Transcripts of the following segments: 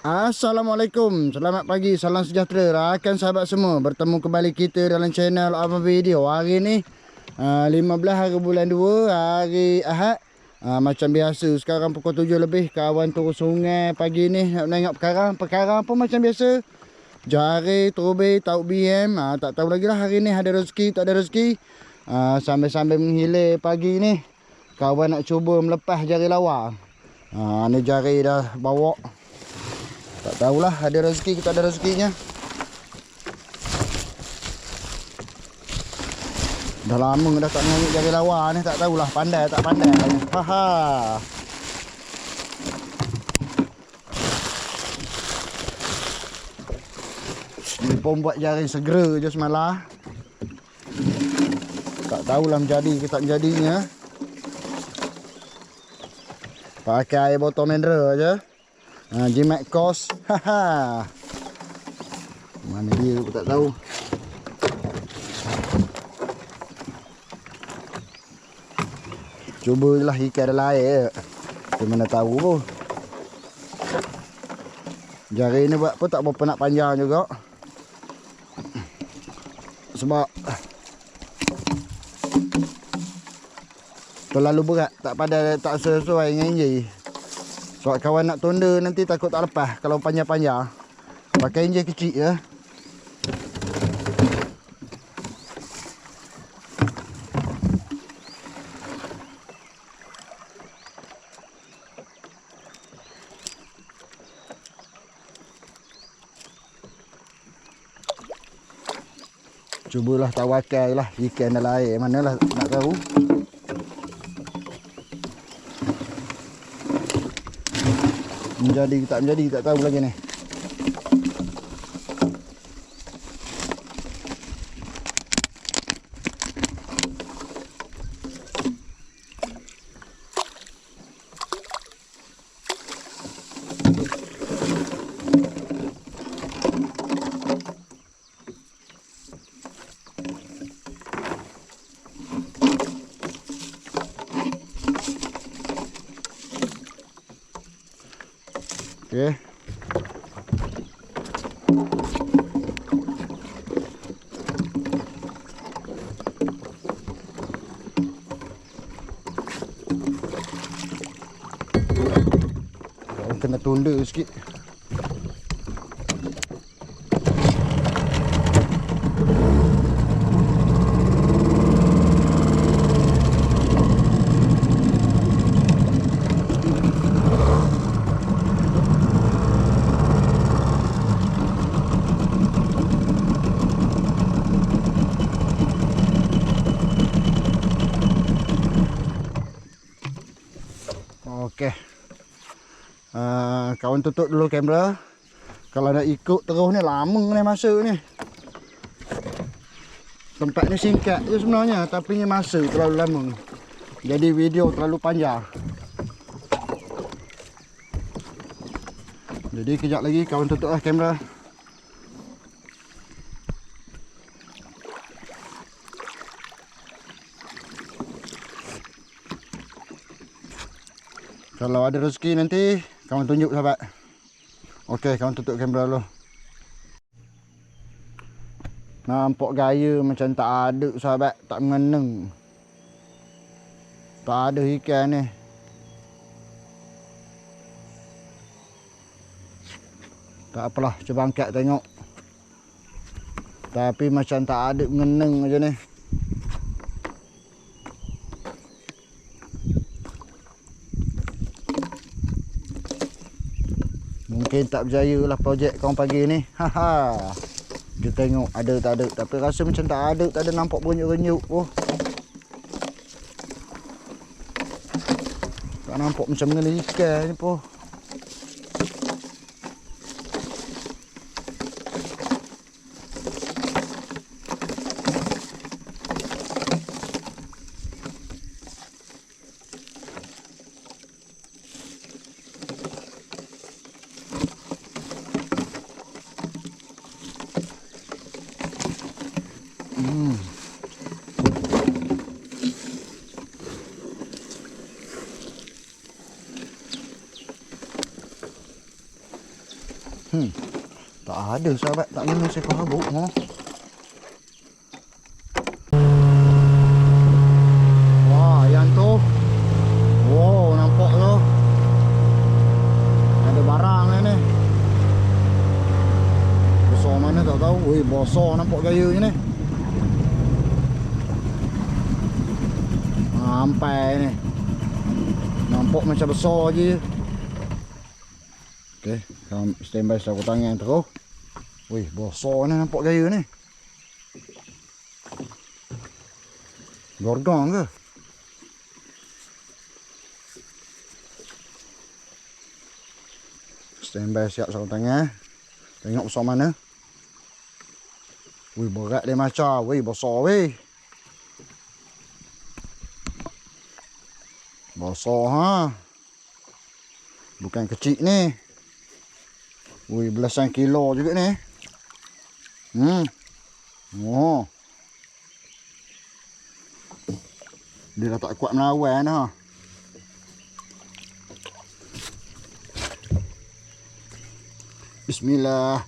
Assalamualaikum, selamat pagi, salam sejahtera rakan sahabat semua. Bertemu kembali kita dalam channel Abang Video. Hari ni 15 hari bulan 2, hari Ahad. Macam biasa, sekarang pukul 7 lebih. Kawan turun sungai pagi ni nak menengok perkara apa macam biasa. Jari, terubih, tauk BM. Tak tahu lagi lah hari ni ada rezeki, tak ada rezeki. Sambil-sambil menghilir pagi ni, kawan nak cuba melepas jari lawa. Ni jari dah bawa. Tak tahulah ada rezeki ke tak ada rezekinya. Dah lama dah tak nyari jari lawa ni, tak tahulah pandai tak pandai. Haha. Ni pun buat jaring segera je semalam. Tak tahulah menjadi ke tak menjadinya. Pakai air botol mineral je. Jimat kos. Haha. Mana dia aku tak tahu. Cubalah ikan dalam air. Kita mana tahu pun. Jari ni buat apa tak berapa nak panjang juga. Sebab terlalu berat, tak pada tak sesuai dengan injil. Sebab kawan nak tunda nanti takut tak lepas kalau panjang-panjang. Pakai injil kecil je. Cubalah tawakal lah ikan dalam air. Manalah nak tahu. Menjadi tak menjadi tak tahu lagi ni. Okey. Kena tunda sikit. Okey. Kawan tutup dulu kamera. Kalau nak ikut terus ni lama ni masa ni. Tempat ni singkat je sebenarnya, tapi ni masa terlalu lama. Jadi video terlalu panjang. Jadi kejap lagi kawan tutuplah kamera. Kalau ada rezeki nanti kawan tunjuk sahabat. Okey, kawan tutup kamera dulu. Nampak gaya macam tak ada sahabat, tak mengenang. Tak ada ikan ni. Tak apalah, cuba angkat tengok. Tapi macam tak ada mengenang macam ni. Mungkin tak berjaya lah projek kawan pagi ni. Haha. Kita tengok ada tak ada. Tapi rasa macam tak ada nampak renyuk-renyuk. Oh. Tak nampak macam mengenai ikan ni pun. Tak ada sahabat, tak guna seekor habuk. Wah, yang tu. Wow, nampak tu. Ada barang ni. Besar mana tak tahu. Wih, besar nampak gayanya ni. Sampai ni. Nampak macam besar je. Okey, stand by saku tangan terus. Wih, besar ni nampak gaya ni. Gorgon ke? Stand by siap saku tangan. Tengok besar mana. Wih, berat dia macam. Wih, besar wih. Besar ha. Bukan kecil ni. Wih, belasan kilo juga ni. Oh. Dia dah tak kuat melawan ha. Bismillah.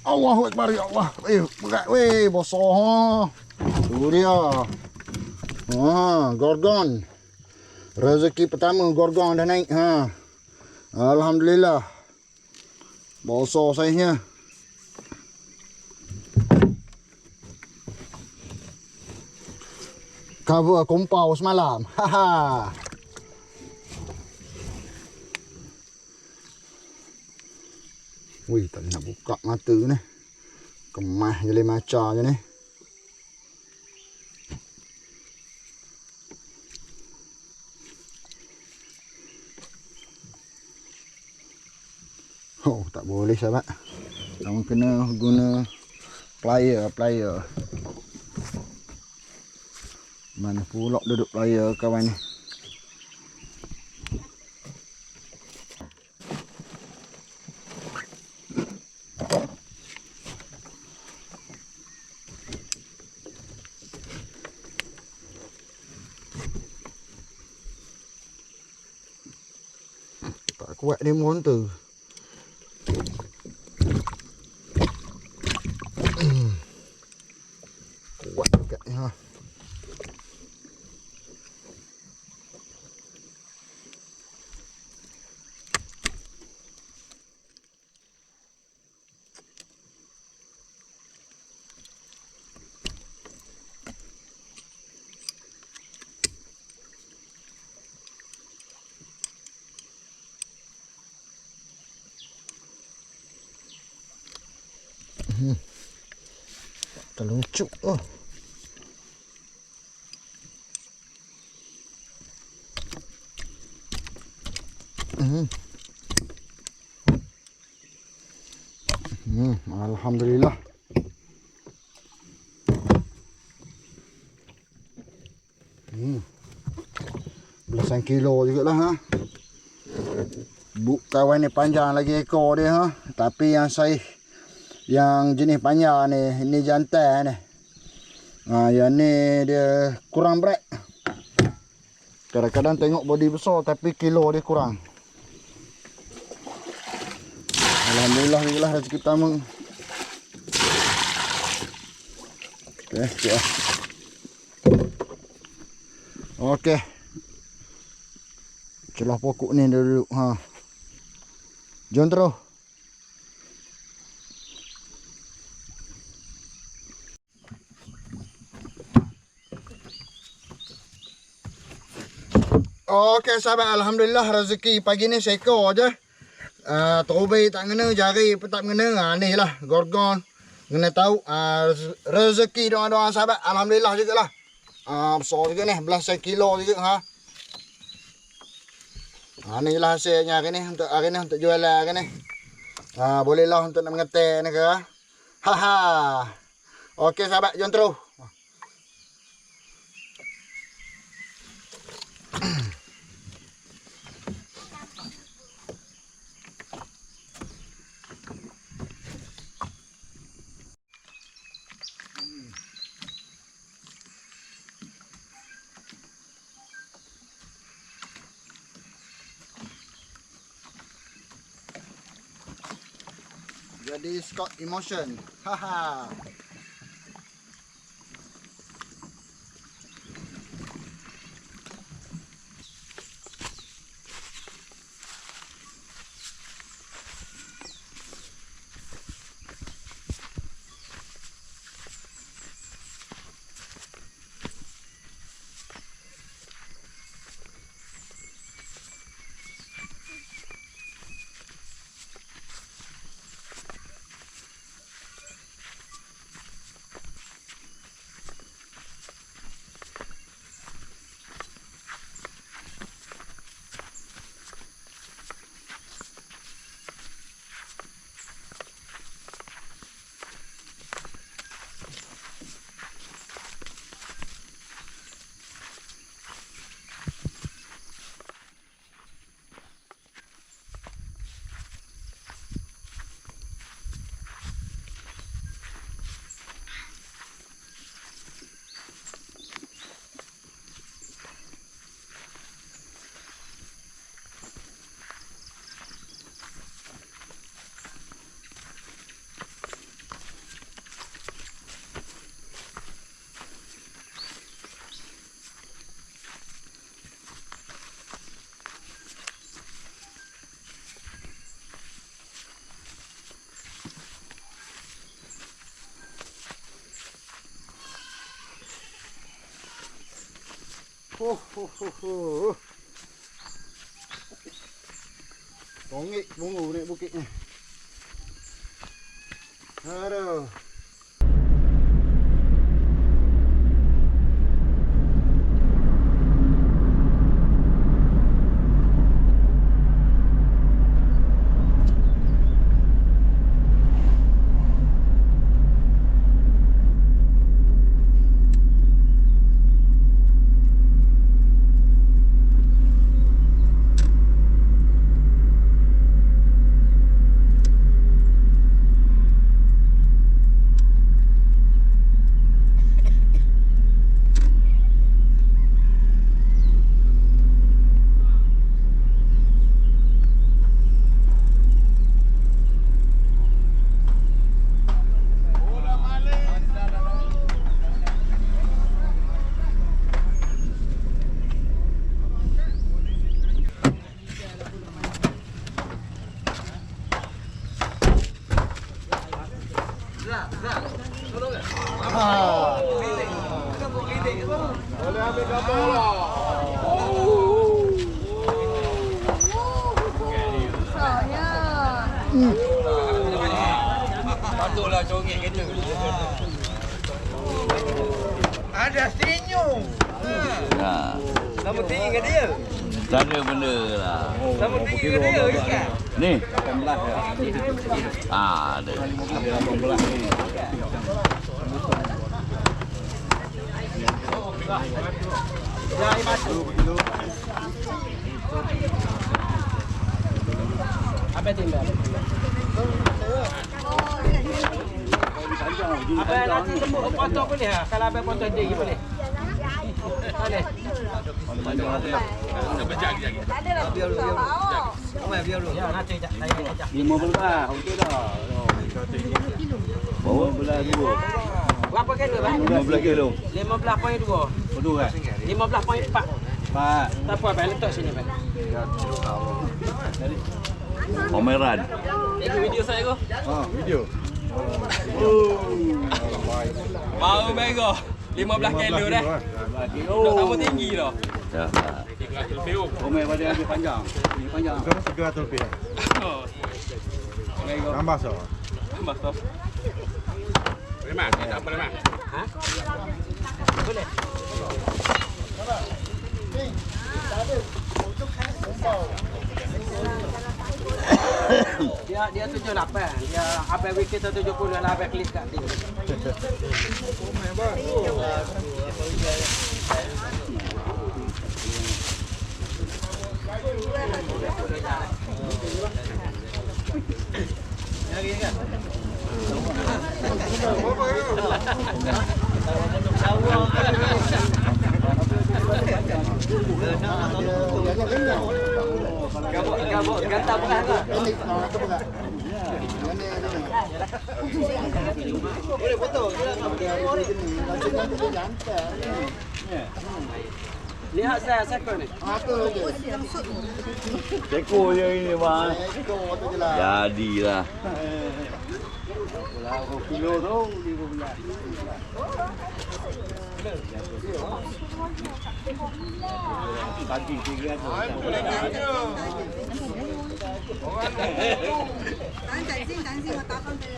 Allahu Akbar ya Allah. Wih, berat wih, besar ha. Tu dia. Ha, gorgon. Rezeki pertama gorgon dah naik ha. Alhamdulillah. Besar saiznya. Cover kompau semalam. Haha. Wih, tak nak buka mata ni. Kemas jelai maca je ni. Oh, tak boleh sahabat. Kamu kena guna plier. Mana pula duduk plier kawan ni. Tak kuat dia mohon tu. Kuat juga ni ha. Terluncuk oh. Alhamdulillah. Belasan kilo jugalah ha. Kawan ni panjang lagi ekor dia ha. Tapi yang saiz yang jenis panjang ni, ini jantan ni. Yang ni dia kurang berat. Kadang-kadang tengok body besar tapi kilo dia kurang. Alhamdulillah jugalah rezeki pertama. Okey, sikit. Okey. Celah pokok ni duduk ha. Jom terus. Okey sahabat, alhamdulillah rezeki pagi ni seekor je. Terubai tak kena, jari pun tak kena. Ni lah gorgon. Kena tahu rezeki doa-doa sahabat. Alhamdulillah jugalah. Besar juga ni, belasan kilo juga ha. Ni lah hasilnya hari ni untuk jualan hari ni. Bolehlah untuk nak mengetek ni ke. Haha. Okey sahabat, jom terus. Jadi Scott Emotion. Haha. Bongik bungu naik bukitnya. Aduh. Boleh ambil gambar lah. Saya. Patutlah congek kereta. Ada senyum. Nama tinggi ke dia? Tak ada benda lah. Nama tinggi ke dia kan? Ni. 18 ya. Ada. 18 ni. Apa tinggal? Apa nanti tembuk potong boleh ha? Kalau abang potong je boleh. Boleh. Tak ada lah. Biar dulu. Biar dulu. Ya nanti jap saya ajak. 15. Okey dah. Bawa belah dua. Berapa kilo bang? 15 kilo. 15.2. Betul kan? 15.4. Pak. Tak apa abang letak sini bang. Pameran. Ini video saya ko. Video. Mau bang ko. 15 kilo dah. Dah tambah tinggi dah. Ya. Pamer pada ambil panjang. Ini panjang. Sekarang 300 lebih. Oh. Tambah so. Tambah tu. Boleh mak? Tak boleh mak. Ha? Boleh. Dia 78. Dia abang wiki 70 lah abang klik kat sini. Gabuk gantar beras tu. Ini tu berat. Boleh foto. Lihat saya sekor ni. Apa je? Teko je ini bang. Ekor tu je lah. Jadilah. Kilo tu. Pagi 300. Tangsin,我打方的人。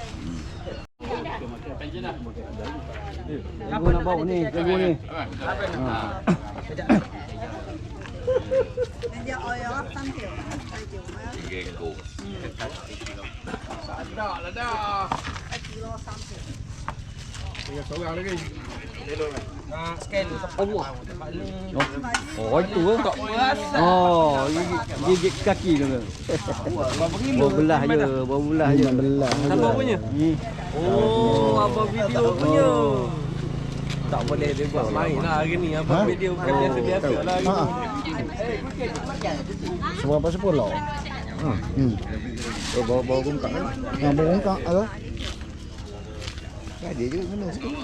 Apa nak bawa ni? Tengok ni. Dia oil 3 kilo. Genggo. Oh, itu tak beras. Oh, gigit kaki tu. Berbelah je, berbelah je. Belah. Apa punya? Oh, abang video punya. Tak boleh dia buat main lah hari ni. Abang video bukan biasa-biasa lah hari ni. Seberapa sepuluh? Bawa bungkak kan? Bawa bungkak apa? Ada je mana sikit.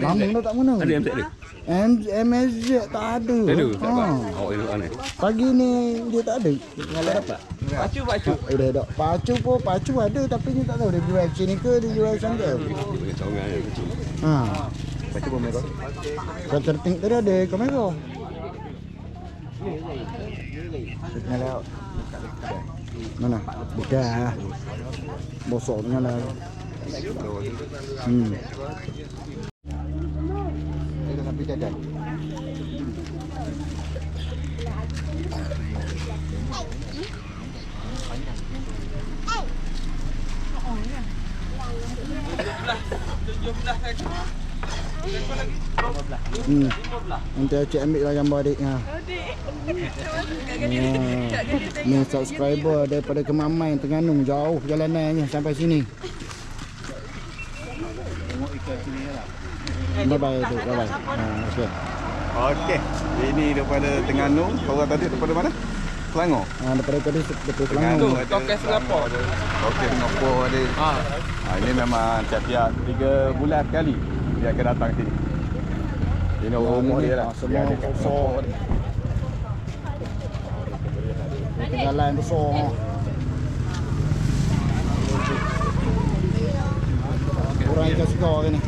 Lama dah tak mana. Ada MZ dia? MSZ tak ada. Awak elok mana? Pagi ni dia tak ada. Tak dapat. Pacu. Dah tak. Pacu ada tapi ni tak tahu dia jual sini ke dia jual sana ke. Bagi cawangan dia kecil. Baca pun merah. Kau terting tadi ada kamera. Mana? Bukan. Bosok dengan lah. Dia dah sampai jajan. Nanti Acik ambil lah gambar adik ha. Ni subscriber daripada Kemamai Terengganu, jauh perjalanannya sampai sini. Bye bye tu, bye bye. Okey. Okey. Ini daripada Terengganu. Korang tadi daripada mana? Selangor. Daripada tadi dekat Terengganu Selangor. ada. Tokek Singapura tu. Okey, Singapura ada. Ini memang tiap-tiap 3 bulan sekali dia akan datang sini. Ini umur dia lah. Semua besar. Jalan besar. Kurang ikan segar ni.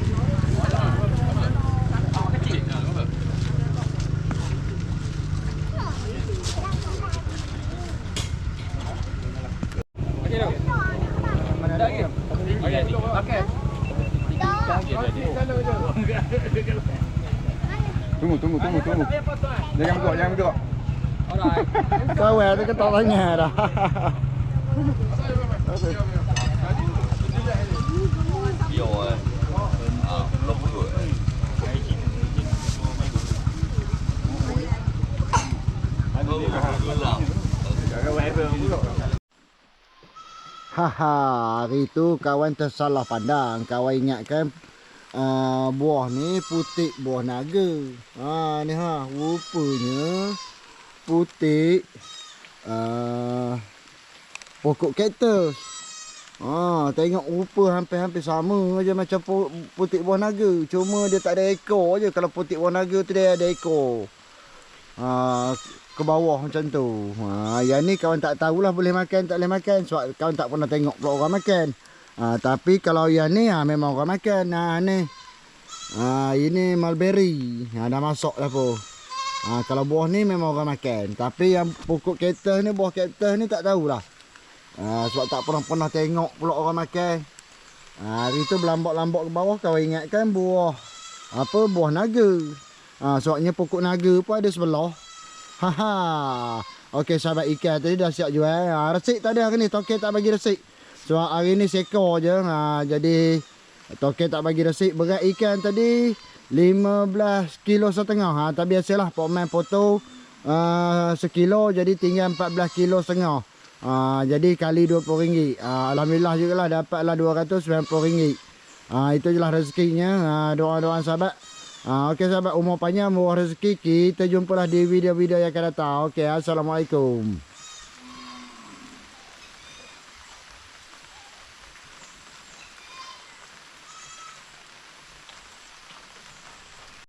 Tunggu. Jangan bergerak. Kau tu ketak tanya dah. Bio eh. Belum pukul. Haha, hari tu kawan tersalah pandang. Kawan ingatkan buah ni putik buah naga. Ni rupanya putik pokok kaktus. Tengok rupa hampir-hampir sama je macam putik buah naga. Cuma dia tak ada ekor je. Kalau putik buah naga tu dia ada ekor. Ke bawah macam tu. Yang ni kawan tak tahulah boleh makan tak boleh makan. Sebab kawan tak pernah tengok pula orang makan. Tapi kalau yang ni memang orang makan. Ni. Ini mulberry. Dah masuk dah pun. Kalau buah ni memang orang makan. Tapi yang pokok kaktus ni, buah kaktus ni tak tahulah. Sebab tak pernah tengok pula orang makan. Hari tu berlambak-lambak ke bawah kawan ingatkan buah buah naga. Sebabnya pokok naga pun ada sebelah. Okey sahabat ikan tadi dah siap jual. Resip tak ada hari ni, Tokek tak bagi resip. Sebab hari ni sekor je. Jadi Tokek tak bagi resip. Berat ikan tadi 15 kilo setengah. Tak biasalah Pak Man foto sekilo jadi tinggal 14 kilo setengah. Jadi kali RM20. Alhamdulillah jugalah dapatlah RM290. Itu je lah rezekinya. Doa-doa sahabat. Okey sahabat, umur panjang, murah rezeki. Kita jumpalah di video-video yang akan datang. Okey, assalamualaikum.